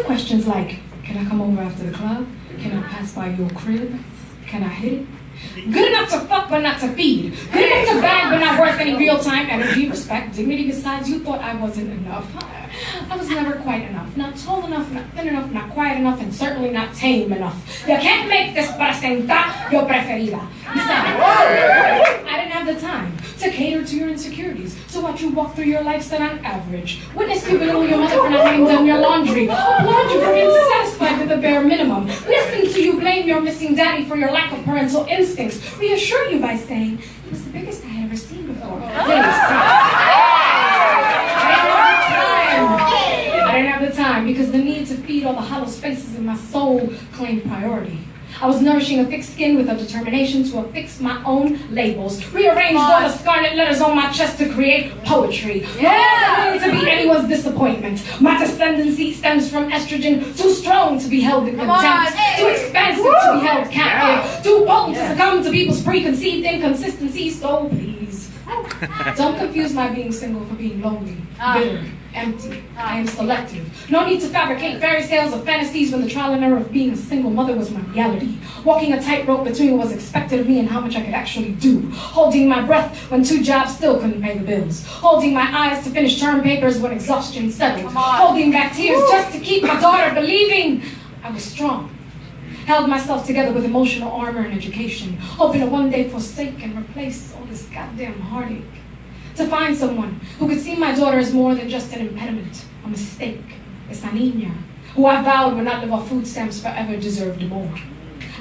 Questions like, can I come over after the club? Can I pass by your crib? Can I hit it? Good enough to fuck but not to feed. Good enough to bag but not worth any real-time energy, respect, dignity. Besides, you thought I wasn't enough. I was never quite enough. Not tall enough, not thin enough, not quiet enough, and certainly not tame enough. You can't make this placenta your preferida. Besides, I didn't have the time to cater to your insecurities, to watch you walk through your lifestyle on average. Witness you belittle your mother for not having done your laundry. Applaud you for being satisfied with the bare minimum. Listen to you blame your missing daddy for your lack of parental instincts. Reassure you by saying, he was the biggest I had ever seen before. I didn't have the time because the need to feed all the hollow spaces in my soul claimed priority. I was nourishing a thick skin with a determination to affix my own labels, rearranged all the scarlet letters on my chest to create poetry. Yeah, to be anyone's disappointment. My descendancy stems from estrogen, too strong to be held in contempt, too expansive to be held captive, too potent to succumb to people's preconceived inconsistencies. So please, don't confuse my being single for being lonely, bitter, empty. I am selective. No need to fabricate fairy tales or fantasies when the trial and error of being a single mother was my reality. Walking a tightrope between what was expected of me and how much I could actually do. Holding my breath when 2 jobs still couldn't pay the bills. Holding my eyes to finish term papers when exhaustion settled. Holding back tears just to keep my daughter believing I was strong. Held myself together with emotional armor and education, hoping to one day forsake and replace all this goddamn heartache. To find someone who could see my daughter as more than just an impediment, a mistake, esa niña, who I vowed would not live off food stamps forever deserved more.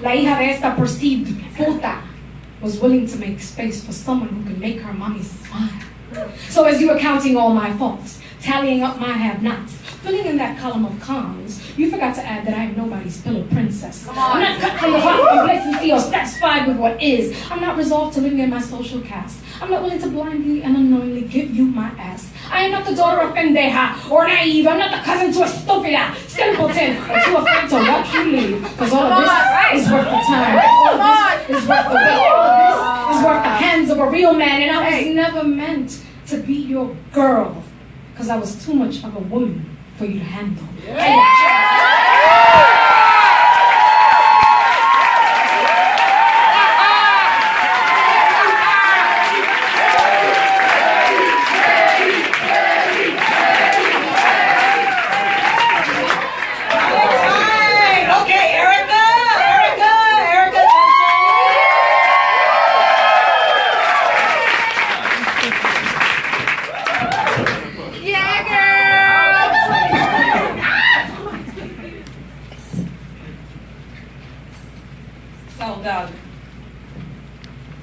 La hija de esta perceived puta was willing to make space for someone who could make her mommy smile. So as you were counting all my faults, tallying up my have-nots, filling in that column of cons, you forgot to add that I am nobody's pillow princess. I'm not cut from the cloth of complacency or satisfied with what is. I'm not resolved to living in my social caste. I'm not willing to blindly and unknowingly give you my ass. I am not the daughter of pendeja or naive. I'm not the cousin to a stupida, simpleton, or too afraid to watch you leave. Because all of this is worth the time. All of this is worth the wait. All of this is worth the hands of a real man. And I was never meant to be your girl. Because I was too much of a woman for you to handle.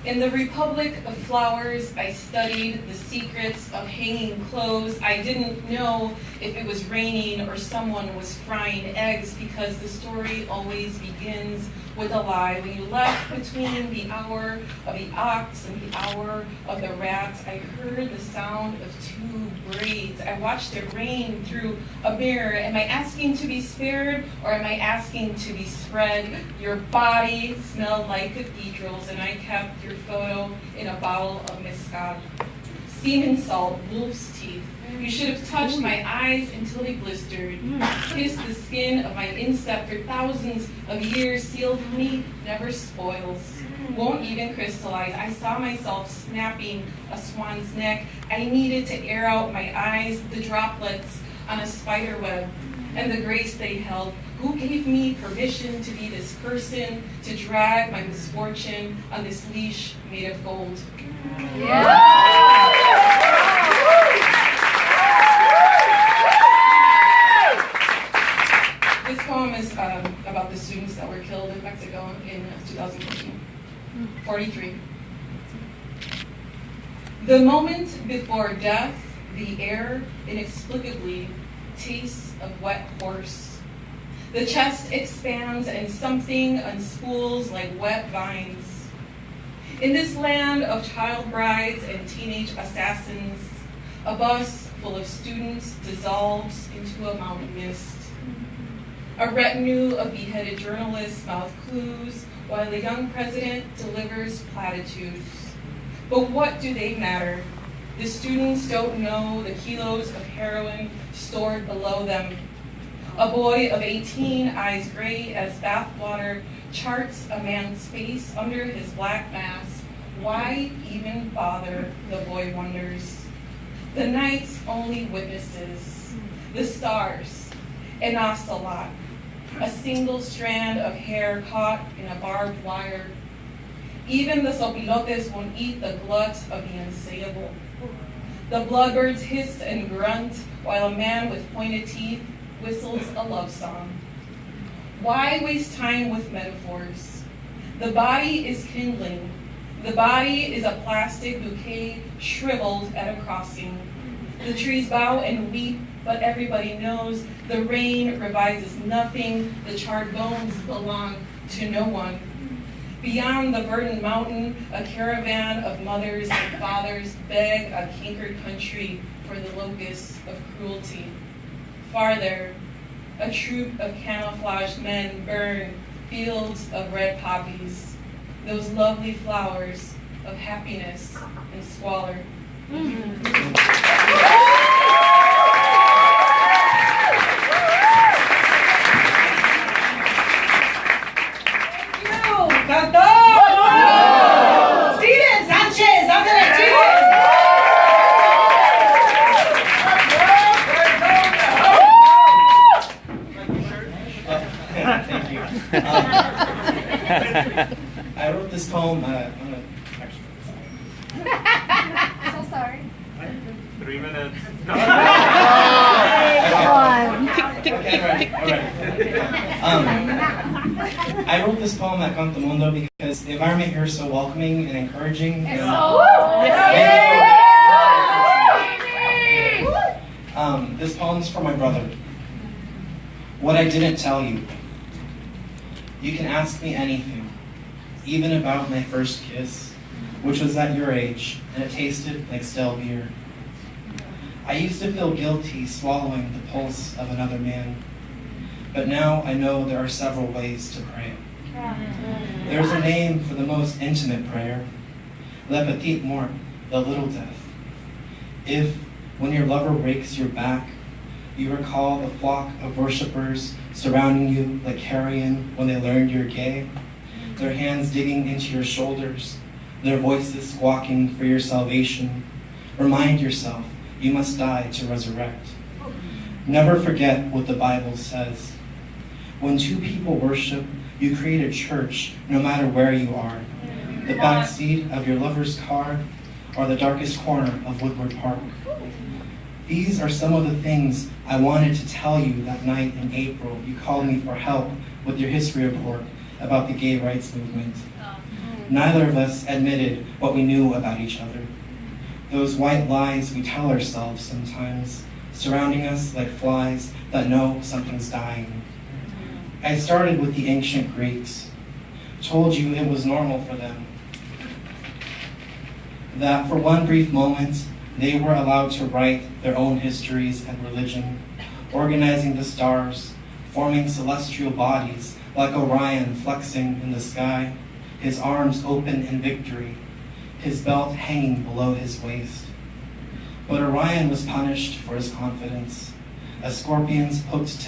In the Republic of Flowers, I studied the secrets of hanging clothes. I didn't know if it was raining or someone was frying eggs because the story always begins with a lie. When you left between the hour of the ox and the hour of the rat, I heard the sound of 2 braids. I watched it rain through a mirror. Am I asking to be spared or am I asking to be spread? Your body smelled like cathedrals and I kept your photo in a bottle of mezcal. Semen salt, wolf's teeth. You should have touched my eyes until they blistered. Kissed the skin of my instep for thousands of years. Sealed meat never spoils. Won't even crystallize. I saw myself snapping a swan's neck. I needed to air out my eyes, the droplets on a spider web, and the grace they held. Who gave me permission to be this person, to drag my misfortune on this leash made of gold? This poem is about the students that were killed in Mexico in 2014. 43. The moment before death, the air inexplicably tastes of wet horse. The chest expands and something unspools like wet vines. In this land of child brides and teenage assassins, a bus full of students dissolves into a mountain mist. A retinue of beheaded journalists mouth clues while the young president delivers platitudes. But what do they matter? The students don't know the kilos of heroin stored below them. A boy of 18, eyes gray as bathwater, charts a man's face under his black mask. Why even bother, the boy wonders. The night's only witnesses, the stars, an ocelot, a single strand of hair caught in a barbed wire. Even the sopilotes won't eat the glut of the unsayable. The bloodbirds hiss and grunt while a man with pointed teeth whistles a love song. Why waste time with metaphors? The body is kindling. The body is a plastic bouquet shriveled at a crossing. The trees bow and weep, but everybody knows the rain revises nothing. The charred bones belong to no one. Beyond the verdant mountain, a caravan of mothers and fathers beg a cankered country for the locusts of cruelty. Farther, a troop of camouflaged men burn fields of red poppies, those lovely flowers of happiness and squalor. Sanchez, Thank you. I wrote this poem. So sorry. 3 minutes. I wrote this poem at CantoMundo because the environment here is so welcoming and encouraging. This poem's for my brother. What I didn't tell you. You can ask me anything, even about my first kiss, which was at your age, and it tasted like stale beer. I used to feel guilty swallowing the pulse of another man, but now I know there are several ways to pray. There's a name for the most intimate prayer, le petit mort, the little death. If, when your lover rakes your back, you recall the flock of worshipers surrounding you like carrion when they learned you're gay, their hands digging into your shoulders, their voices squawking for your salvation, remind yourself you must die to resurrect. Never forget what the Bible says. When two people worship, you create a church no matter where you are. The backseat of your lover's car or the darkest corner of Woodward Park. These are some of the things I wanted to tell you that night in April. You called me for help with your history report about the gay rights movement. Neither of us admitted what we knew about each other. Those white lies we tell ourselves sometimes, surrounding us like flies that know something's dying. I started with the ancient Greeks, told you it was normal for them, that for one brief moment, they were allowed to write their own histories and religion, organizing the stars, forming celestial bodies like Orion flexing in the sky, his arms open in victory, his belt hanging below his waist. But Orion was punished for his confidence, as scorpions poked